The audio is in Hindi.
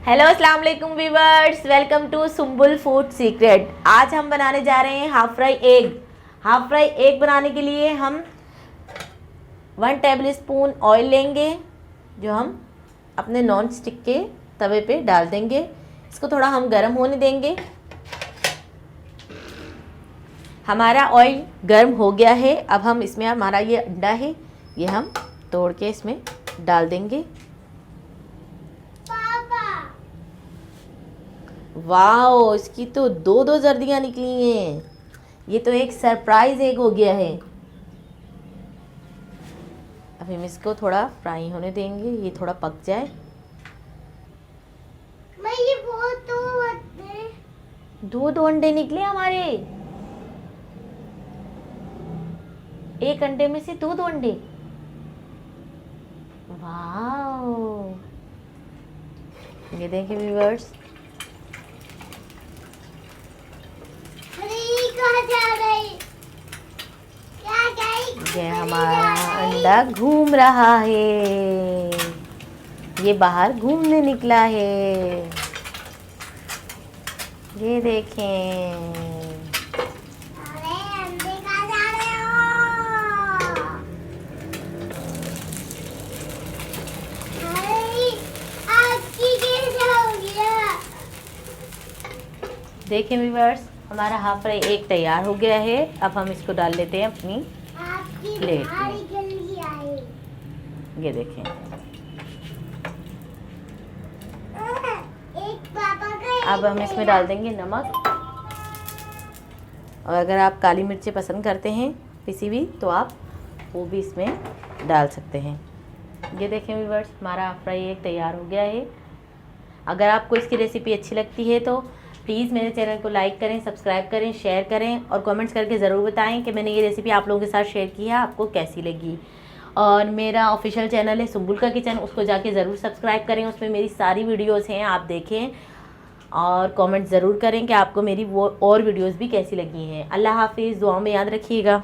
हेलो अस्सलाम वालेकुम viewers, welcome to Sumbul food secret. आज हम बनाने जा रहे हैं half fry egg. Half fry egg बनाने के लिए हम 1 टेबल स्पून ऑयल लेंगे, जो हम अपने नॉन स्टिक के तवे पे डाल देंगे। इसको थोड़ा हम गर्म होने देंगे। हमारा ऑयल गर्म हो गया है। अब हम इसमें हमारा ये अंडा है, ये हम तोड़ के इसमें डाल देंगे। वाओ, इसकी तो दो जर्दियाँ निकली हैं। ये तो एक सरप्राइज एग हो गया है। अब हम इसको थोड़ा फ्राई होने देंगे, ये थोड़ा पक जाए। ये बहुत दो अंडे निकले हमारे, एक अंडे में से दो अंडे। वाओ, ये देखें व्यूअर्स, ये हमारा अंडा घूम रहा है, ये बाहर घूमने निकला है। ये देखें, अंडे खा जा रहे हो। आपकी कैसे हो गया? देखें व्यूअर्स, हमारा हाफ फ्राई एग तैयार हो गया है। अब हम इसको डाल लेते हैं अपनी प्लेट में। ये देखें, अब हम इसमें डाल देंगे नमक, और अगर आप काली मिर्चें पसंद करते हैं पिसी हुई तो आप वो भी इसमें डाल सकते हैं। ये देखें व्यूअर्स, हमारा हाफ फ्राई एग तैयार हो गया है। अगर आपको इसकी रेसिपी अच्छी लगती है तो प्लीज़ मेरे चैनल को लाइक करें, सब्सक्राइब करें, शेयर करें और कमेंट्स करके ज़रूर बताएं कि मैंने ये रेसिपी आप लोगों के साथ शेयर की है, आपको कैसी लगी। और मेरा ऑफिशियल चैनल है सुम्बुल का किचन, उसको जाके ज़रूर सब्सक्राइब करें। उसमें मेरी सारी वीडियोस हैं, आप देखें और कमेंट ज़रूर करें कि आपको मेरी वो और वीडियोस भी कैसी लगी हैं। अल्लाह हाफिज़, दुआ में याद रखिएगा।